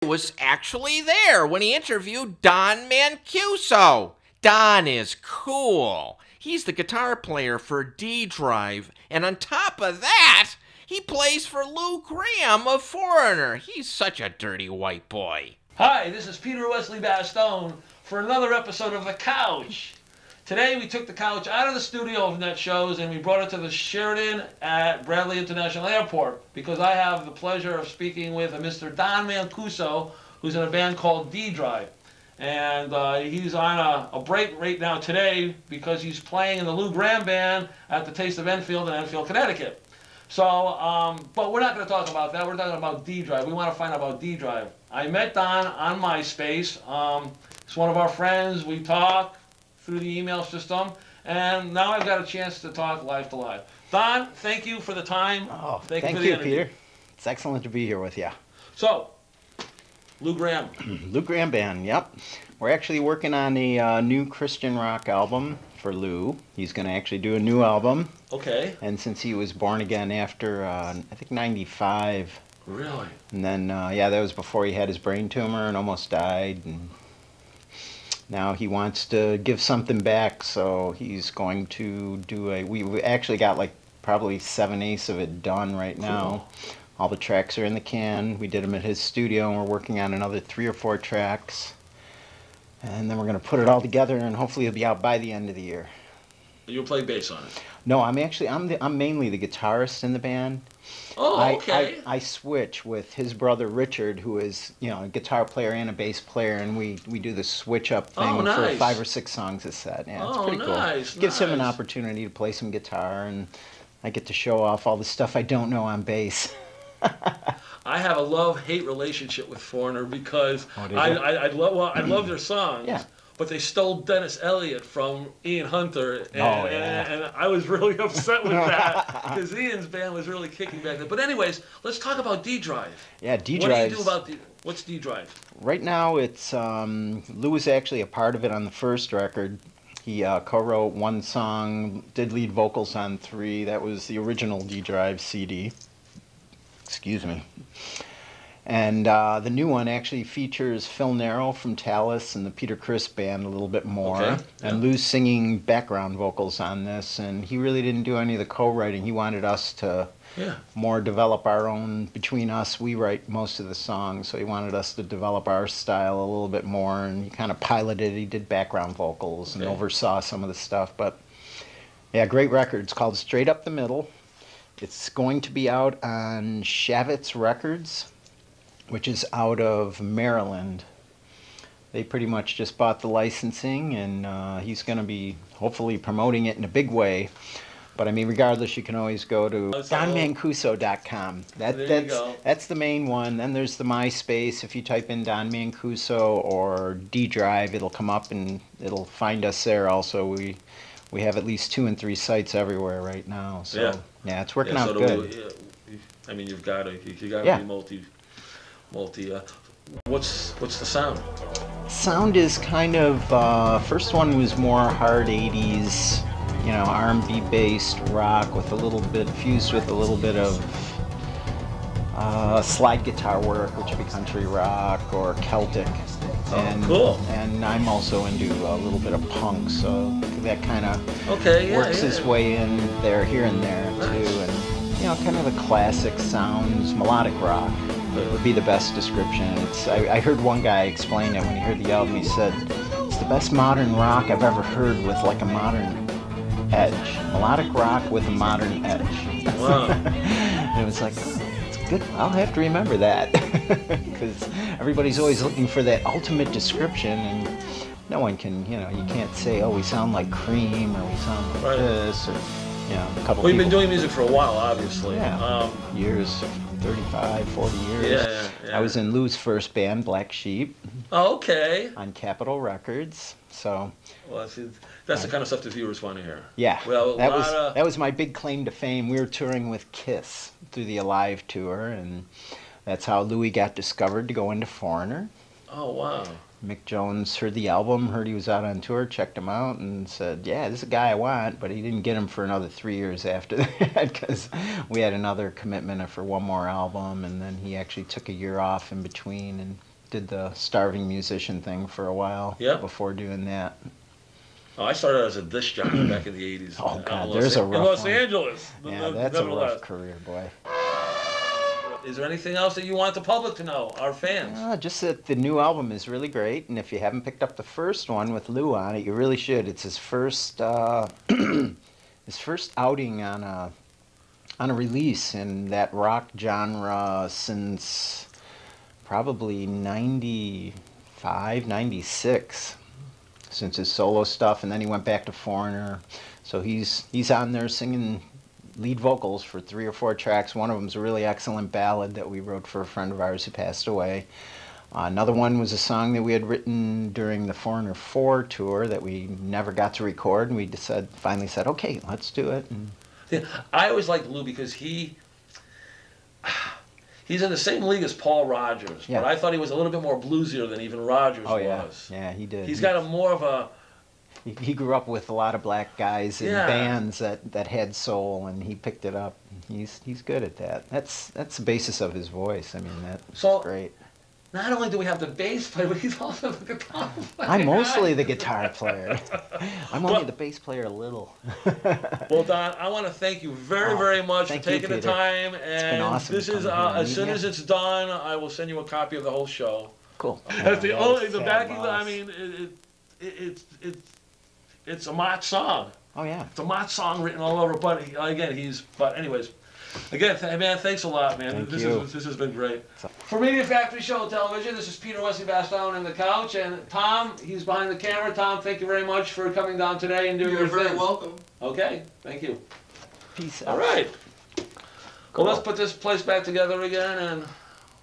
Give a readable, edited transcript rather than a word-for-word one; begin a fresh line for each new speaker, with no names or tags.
was actually there when he interviewed Don Mancuso. Don is cool. He's the guitar player for D Drive, and on top of that, he plays for Lou Gramm of Foreigner. He's such a dirty white boy.
Hi, this is Peter Wesley Bastone for another episode of The Couch. Today we took the couch out of the studio of Net Shows and we brought it to the Sheraton at Bradley International Airport because I have the pleasure of speaking with a Mr. Don Mancuso, who's in a band called D Drive. And he's on a break right now today because he's playing in the Lou Gramm Band at the Taste of Enfield in Enfield, Connecticut. So, but we're not going to talk about that. We're talking about D Drive. We want to find out about D Drive. I met Don on MySpace. He's one of our friends. We talk through the email system, and now I've got a chance to talk live to live. Don, thank you for the time.
Oh, thank
you,
you, Peter. It's excellent to be here with you.
So, Lou Gramm.
Lou Gramm Band, yep. We're actually working on a new Christian rock album for Lou. He's going to actually do a new album.
Okay.
And since he was born again after, I think, 95.
Really?
And then, yeah, that was before he had his brain tumor and almost died. And now he wants to give something back, so he's going to do a... We actually got like probably 7/8 of it done right now.
Cool.
All the tracks are in the can. We did them at his studio, and we're working on another 3 or 4 tracks. And then we're going to put it all together, and hopefully it'll be out by the end of the year.
You'll play bass on it?
No, I'm mainly the guitarist in the band.
Oh, okay.
I switch with his brother Richard, who is, you know, a guitar player and a bass player, and we do the switch up thing for 5 or 6 songs a set. Yeah, it's pretty cool. Gives him an opportunity to play some guitar, and I get to show off all the stuff I don't know on bass.
I have a love-hate relationship with Foreigner because I love their songs.
Yeah.
But they stole Dennis Elliott from Ian Hunter, and I was really upset with that because Ian's band was really kicking back then. But anyways, let's talk about D Drive.
Yeah, D Drive.
What do you do about what's D Drive?
Right now, it's Lou was actually a part of it on the first record. He co-wrote 1 song, did lead vocals on 3. That was the original D Drive CD. Excuse me. And the new one actually features Phil Narrow from Tallis and the Peter Criss Band a little bit more.
Okay.
And Lou's singing background vocals on this, and he really didn't do any of the co-writing. He wanted us to more develop our own, between us, we write most of the songs, so he wanted us to develop our style a little bit more, and he kind of piloted it. He did background vocals and oversaw some of the stuff, but yeah, great record. It's called Straight Up the Middle. It's going to be out on Shavitz Records, which is out of Maryland. They pretty much just bought the licensing, and he's going to be hopefully promoting it in a big way. But I mean, regardless, you can always go to donmancuso.com. That's the main one. Then there's the MySpace. If you type in Don Mancuso or D Drive, it'll come up and it'll find us there. Also, we have at least 2 and 3 sites everywhere right now. So yeah, it's working out good.
I mean, you got to be multi. What's the sound?
Sound is kind of first one was more hard 80s, you know, R&B based rock with a little bit fused with a little bit of slide guitar work, which would be country rock or Celtic. And,
cool.
And I'm also into a little bit of punk, so that kind of works its way in there, here and there too, and you know, kind of the classic sounds, melodic rock. It would be the best description. I heard one guy explain it when he heard the album. He said, it's the best modern rock I've ever heard with like a modern edge. Melodic rock with a modern edge.
Wow.
And it was like, it's good. I'll have to remember that. Because everybody's always looking for that ultimate description, and no one can, you know, you can't say, oh, we sound like Cream, or we sound like this, or, you know, a couple
Well, you've been doing music for a while, obviously.
Yeah, years. 35, 40 years.
Yeah.
I was in Lou's first band, Black Sheep.
Oh, okay.
On Capitol Records. So.
Well, that's the kind of stuff the viewers want to hear.
Yeah.
Well,
that was my big claim to fame. We were touring with Kiss through the Alive tour, and that's how Louis got discovered to go into Foreigner.
Oh, wow.
Mick Jones heard the album, heard he was out on tour, checked him out, and said, yeah, this is a guy I want, but he didn't get him for another 3 years after that, because we had another commitment for one more album, and then he actually took a year off in between, and did the starving musician thing for a while before doing that.
Oh, I started as a disc jockey back in the 80s.
Oh, God, there's a rough
in Los
one.
Angeles.
Yeah, that's a rough career, boy.
Is there anything else that you want the public to know, our fans?
Just that the new album is really great, and if you haven't picked up the first one with Lou on it, you really should. It's his first his first outing on a release in that rock genre since probably 95, 96, since his solo stuff, and then he went back to Foreigner. So he's on there singing lead vocals for 3 or 4 tracks. One of them's a really excellent ballad that we wrote for a friend of ours who passed away. Another one was a song that we had written during the Foreigner 4 tour that we never got to record, and we finally said, okay, let's do it. And
I always liked Lou because he's in the same league as Paul Rodgers, but I thought he was a little bit more bluesier than even Rodgers was.
Yeah, he did.
He's got a more of a...
He grew up with a lot of black guys in bands that had soul, and he picked it up. He's good at that. That's the basis of his voice. I mean, that's great.
Not only do we have the bass player, but he's also the guitar player.
I'm mostly the guitar player. I'm only the bass player a little.
Well, Don, I want to thank you very much for taking the time. And
it's been awesome.
This is as soon as it's done, I will send you a copy of the whole show.
Cool.
That's the only backing. I mean, it's a Mott song.
Oh yeah.
It's a Mott song written all over. But anyways. Again, man, thanks a lot, man. This has been great. For Media Factory Show and Television, this is Peter Wesley Bastone in the couch, and Tom, he's behind the camera. Tom, thank you very much for coming down today and doing your thing.
You're very welcome.
Okay, thank you.
Peace out.
All right. Cool. Well, let's put this place back together again and...